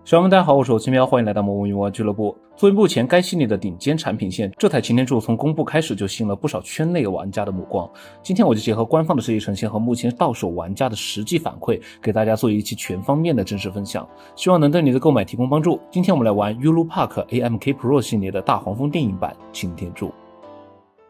小伙伴大家好，我是奇喵，欢迎来到魔物鱼玩俱乐部。作为目前该系列的顶尖产品线，这台擎天柱从公布开始就吸引了不少圈内玩家的目光。今天我就结合官方的设计呈现和目前到手玩家的实际反馈，给大家做一期全方面的真实分享，希望能对你的购买提供帮助。今天我们来玩 Europark AMK Pro 系列的大黄蜂电影版擎天柱。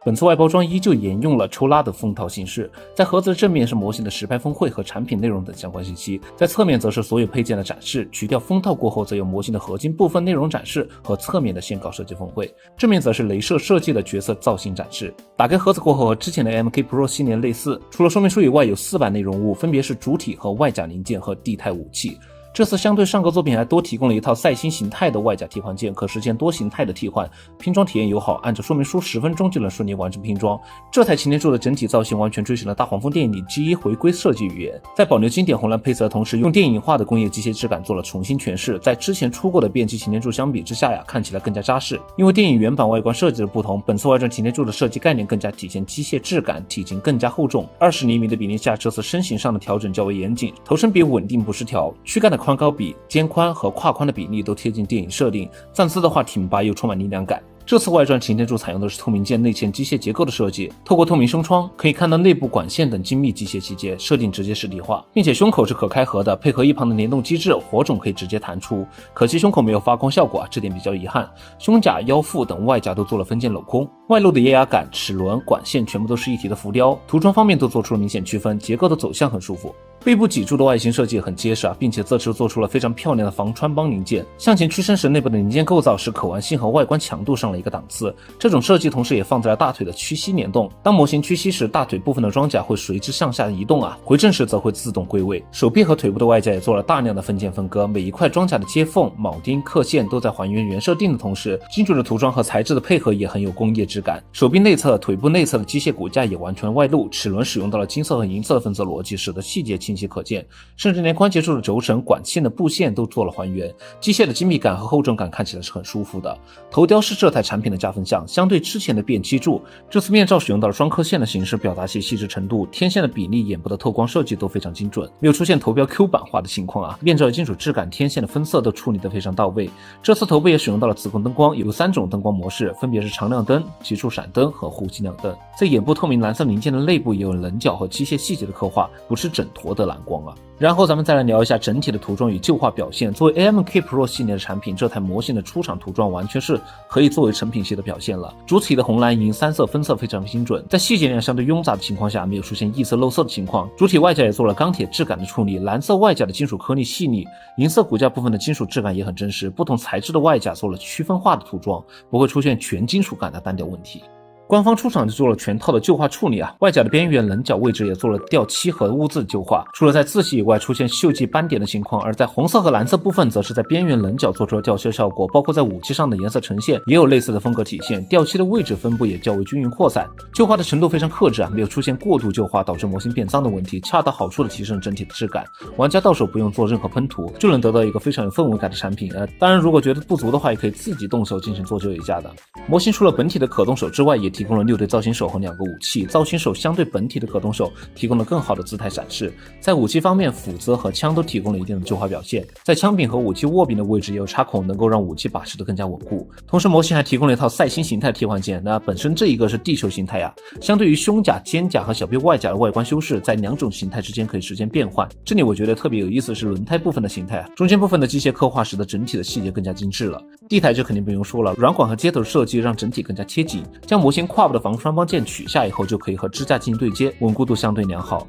本次外包装依旧沿用了抽拉的封套形式，在盒子的正面是模型的实拍峰会和产品内容等相关信息，在侧面则是所有配件的展示，取掉封套过后则有模型的核心部分内容展示和侧面的线稿设计峰会，正面则是雷射设计的角色造型展示。打开盒子过后和之前的 AMK Pro 系列类似，除了说明书以外有4版内容物，分别是主体和外甲零件和地态武器。这次相对上个作品还多提供了一套赛星形态的外甲替换件，可实现多形态的替换，拼装体验友好，按照说明书10分钟就能顺利完成拼装。这台擎天柱的整体造型完全追寻了大黄蜂电影里 G1 回归设计语言，在保留经典红蓝配色的同时，用电影化的工业机械质感做了重新诠释，在之前出过的变机擎天柱相比之下看起来更加扎实。因为电影原版外观设计的不同，本次外传擎天柱的设计概念更加体现机械质感，体型更加厚重。20厘米的比例下，这次身形上的调整较为严谨，头身比稳定不失调，躯干的宽高比、肩宽和胯宽的比例都贴近电影设定，站姿的话挺拔又充满力量感。这次外传擎天柱采用的是透明件内嵌机械结构的设计，透过透明胸窗可以看到内部管线等精密机械细节，设定直接实体化，并且胸口是可开合的，配合一旁的联动机制，火种可以直接弹出。可惜胸口没有发光效果这点比较遗憾。胸甲、腰腹等外甲都做了分件镂空，外露的液压杆、齿轮、管线全部都是一体的浮雕，涂装方面都做出了明显区分，结构的走向很舒服。背部脊柱的外形设计很结实并且这次做出了非常漂亮的防穿帮零件，向前屈伸时内部的零件构造使可玩性和外观强度上了一个档次。这种设计同时也放在了大腿的屈膝联动，当模型屈膝时，大腿部分的装甲会随之向下移动回正时则会自动归位。手臂和腿部的外甲也做了大量的分件分割，每一块装甲的接缝、铆钉、刻线都在还原原设定的同时，精准的涂装和材质的配合也很有工业质感。手臂内侧、腿部内侧的机械骨架也完全外露，齿轮使用到了金色和银色的分色逻辑，使得细节清晰可见，甚至连关节处的轴承、管线的布线都做了还原，机械的精密感和厚重感看起来是很舒服的。头雕是这台产品的加分项，相对之前的变漆柱，这次面罩使用到了双刻线的形式，表达其细致程度，天线的比例、眼部的透光设计都非常精准，没有出现头标 Q 版化的情况面罩的金属质感、天线的分色都处理得非常到位。这次头部也使用到了自控灯光，有3种灯光模式，分别是常亮灯、急速闪灯和呼吸亮灯。在眼部透明蓝色零件的内部也有棱角和机械细节的刻画，不是整坨的蓝光然后咱们再来聊一下整体的涂装与旧化表现。作为 AMK Pro 系列的产品，这台模型的出厂涂装完全是可以作为成品系的表现了。主体的红蓝银3色分色非常精准，在细节量相对庸杂的情况下，没有出现异色漏色的情况。主体外甲也做了钢铁质感的处理，蓝色外甲的金属颗粒细腻，银色骨架部分的金属质感也很真实。不同材质的外甲做了区分化的涂装，不会出现全金属感的单调问题。官方出厂就做了全套的旧化处理外甲的边缘棱角位置也做了掉漆和污渍旧化，除了在字系以外出现锈迹斑点的情况，而在红色和蓝色部分则是在边缘棱角做出了掉漆效果，包括在武器上的颜色呈现也有类似的风格体现，掉漆的位置分布也较为均匀扩散。旧化的程度非常克制没有出现过度旧化导致模型变脏的问题，恰到好处的提升整体的质感，玩家到手不用做任何喷涂就能得到一个非常有氛围感的产品当然如果觉得不足的话，也可以自己动手进行做旧一下的。模型除了本体的可动手之外，也提供了6对造型手和2个武器，造型手相对本体的可动手提供了更好的姿态展示。在武器方面，斧子和枪都提供了一定的旧化表现，在枪柄和武器握柄的位置也有插孔，能够让武器把持得更加稳固。同时模型还提供了一套赛星形态替换件，那本身这一个是地球形态相对于胸甲、肩甲和小臂外甲的外观修饰，在2种形态之间可以实现变换。这里我觉得特别有意思是轮胎部分的形态中间部分的机械刻画使得整体的细节更加精致了。地台这肯定不用说了，软管和接头的设计让整体更加贴紧，将模型胯部的防穿帮件取下以后，就可以和支架进行对接，稳固度相对良好。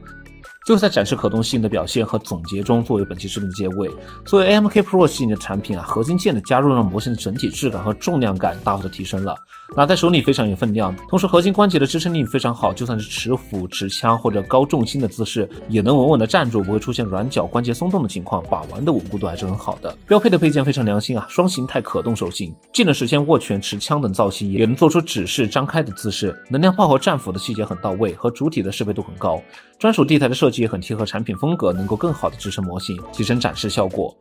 就是在展示可动性的表现和总结中作为本期视频的结尾。作为 AMK Pro 系列的产品合金件的加入让模型的整体质感和重量感大幅的提升了，拿在手里非常有分量，同时合金关节的支撑力非常好，就算是持斧、持枪或者高重心的姿势也能稳稳的站住，不会出现软脚关节松动的情况，把玩的稳固度还是很好的。标配的配件非常良心双形态可动手型，既能实现握拳、持枪等造型，也能做出指示张开的姿势，能量炮和战斧的细节很到位，和主体的适配度很高。专属地台的设计也很贴合产品风格，能够更好的支撑模型，提升展示效果。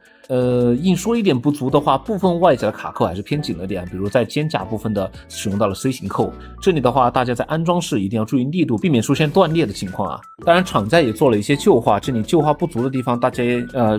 硬说一点不足的话，部分外甲的卡扣还是偏紧了点，比如在肩胛部分的使用到了 C 型扣，这里的话大家在安装时一定要注意力度，避免出现断裂的情况啊。当然厂家也做了一些旧化，这里旧化不足的地方，大家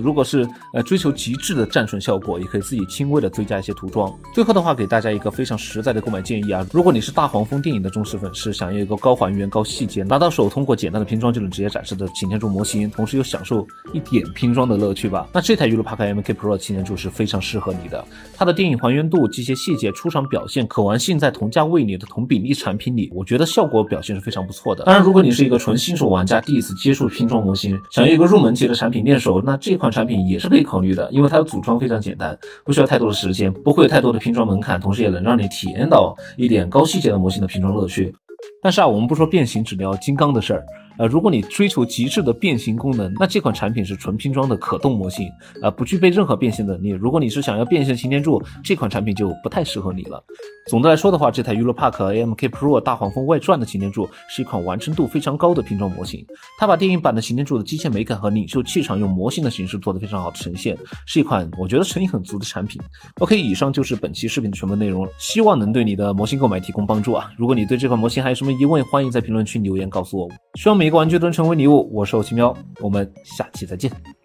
如果是追求极致的战损效果，也可以自己轻微的追加一些涂装。最后的话给大家一个非常实在的购买建议啊，如果你是大黄蜂电影的忠实粉丝，想要一个高还原高细节拿到手通过简单的拼装就能直接展示的擎天柱模型，同时又享受一点拼装的乐趣吧，那这台 Europark MK Pro 擎天柱是非常适合你的。它的电影还原度、机械细节、出厂表现、可玩性在同价位里的同比例产品里，我觉得效果表现是非常不错的。当然如果你是一个纯新手玩家，第一次接触拼装模型，想要一个入门级的产品练手，那这款产品也是可以考虑的，因为它的组装非常简单，不需要太多的时间，不会有太多的拼装门槛，同时也能让你体验到一点高细节的模型的拼装乐趣。但是我们不说变形只聊金刚的事儿。如果你追求极致的变形功能，那这款产品是纯拼装的可动模型，不具备任何变形能力。如果你是想要变形擎天柱，这款产品就不太适合你了。总的来说的话，这台 Europark AMK Pro 大黄蜂外传的擎天柱是一款完成度非常高的拼装模型，它把电影版的擎天柱的机械美感和领袖气场用模型的形式做得非常好的呈现，是一款我觉得诚意很足的产品。OK， 以上就是本期视频的全部内容了，希望能对你的模型购买提供帮助啊！如果你对这款模型还有什么疑问，欢迎在评论区留言告诉我。希望每一个玩具都能成为礼物。我是欧奇喵，我们下期再见。